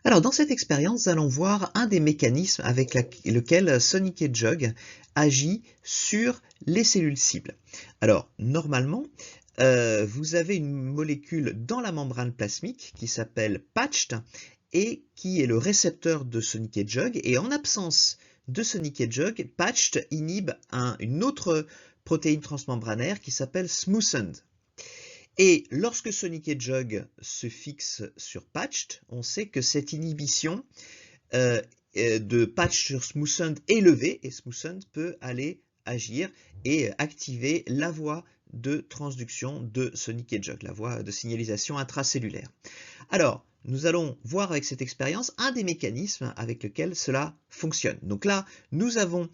Alors, dans cette expérience, nous allons voir un des mécanismes avec lequel Sonic Hedgehog agit sur les cellules cibles. Alors, normalement, vous avez une molécule dans la membrane plasmique qui s'appelle Patched et qui est le récepteur de Sonic Hedgehog. Et en absence de Sonic Hedgehog, Patched inhibe une autre protéine transmembranaire qui s'appelle Smoothened. Et lorsque Sonic Hedgehog se fixe sur Patched, on sait que cette inhibition de Patched sur Smoothened est levée et Smoothened peut aller agir et activer la voie de transduction de Sonic Hedgehog, la voie de signalisation intracellulaire. Alors, nous allons voir avec cette expérience un des mécanismes avec lequel cela fonctionne. Donc là, nous avons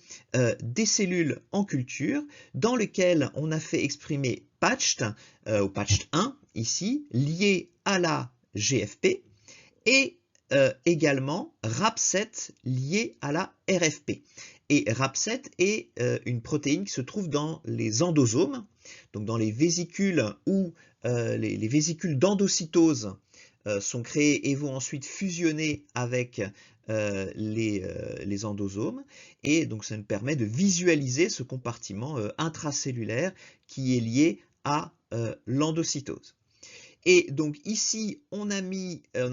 des cellules en culture dans lesquelles on a fait exprimer Patched, ou Patched 1 ici, lié à la GFP, et également RAP7 lié à la RFP. Et RAP7 est une protéine qui se trouve dans les endosomes, donc dans les vésicules où les vésicules d'endocytose sont créées et vont ensuite fusionner avec les endosomes. Et donc ça nous permet de visualiser ce compartiment intracellulaire qui est lié à l'endocytose. Et donc ici, on a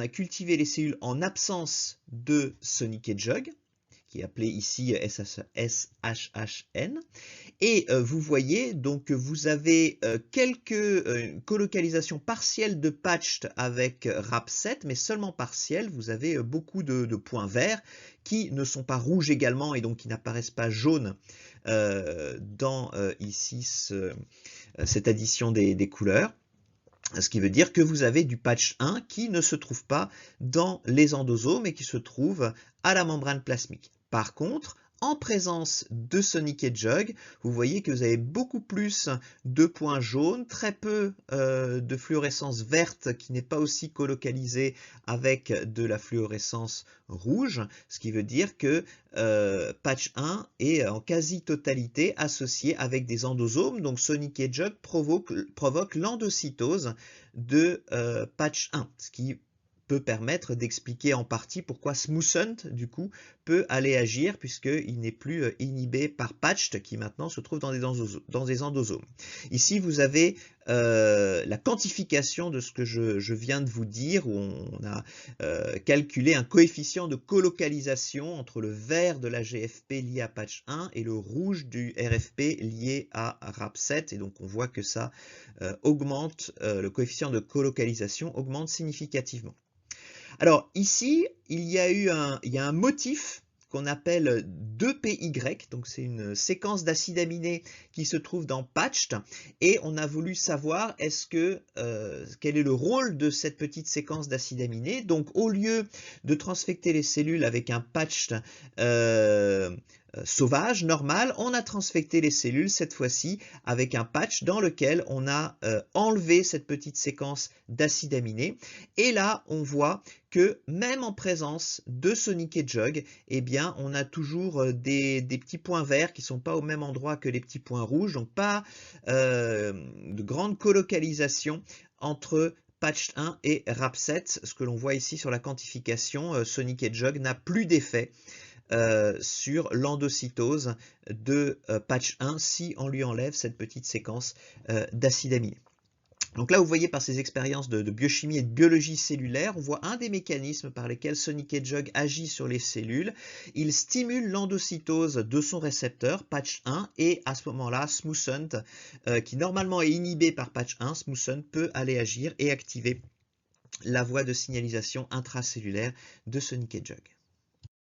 cultivé les cellules en absence de Sonic Hedgehog, qui est appelé ici SHHN. Et vous voyez, donc vous avez quelques colocalisations partielles de Patched avec RAP7, mais seulement partielles. Vous avez beaucoup de points verts qui ne sont pas rouges également et donc qui n'apparaissent pas jaunes dans ici cette addition des couleurs. Ce qui veut dire que vous avez du patch 1 qui ne se trouve pas dans les endosomes et qui se trouve à la membrane plasmique. Par contre, en présence de Sonic Hedgehog, vous voyez que vous avez beaucoup plus de points jaunes, très peu de fluorescence verte qui n'est pas aussi colocalisée avec de la fluorescence rouge, ce qui veut dire que patch 1 est en quasi-totalité associé avec des endosomes, donc Sonic Hedgehog provoque l'endocytose de patch 1, ce qui peut permettre d'expliquer en partie pourquoi Smoothened, du coup, peut aller agir puisqu'il n'est plus inhibé par Patched qui maintenant se trouve dans des endosomes. Ici, vous avez la quantification de ce que je viens de vous dire, où on a calculé un coefficient de colocalisation entre le vert de la GFP lié à patch 1 et le rouge du RFP lié à RAP7. Et donc, on voit que ça augmente, le coefficient de colocalisation augmente significativement. Alors ici, il y a un motif qu'on appelle 2PY, donc c'est une séquence d'acides aminés qui se trouve dans Patched, et on a voulu savoir quel est le rôle de cette petite séquence d'acides aminés. Donc au lieu de transfecter les cellules avec un Patched sauvage, normal, on a transfecté les cellules cette fois-ci avec un patch dans lequel on a enlevé cette petite séquence d'acides aminés. Et là, on voit que même en présence de Sonic Hedgehog, eh bien, on a toujours des petits points verts qui ne sont pas au même endroit que les petits points rouges, donc pas de grande colocalisation entre patch 1 et RAP7. Ce que l'on voit ici sur la quantification, Sonic Hedgehog n'a plus d'effet sur l'endocytose de patch 1 si on lui enlève cette petite séquence d'acides aminés. Donc là, vous voyez par ces expériences de biochimie et de biologie cellulaire, on voit un des mécanismes par lesquels Sonic Hedgehog agit sur les cellules. Il stimule l'endocytose de son récepteur, patch 1, et à ce moment-là, Smoothened, qui normalement est inhibé par patch 1, Smoothened peut aller agir et activer la voie de signalisation intracellulaire de Sonic Hedgehog.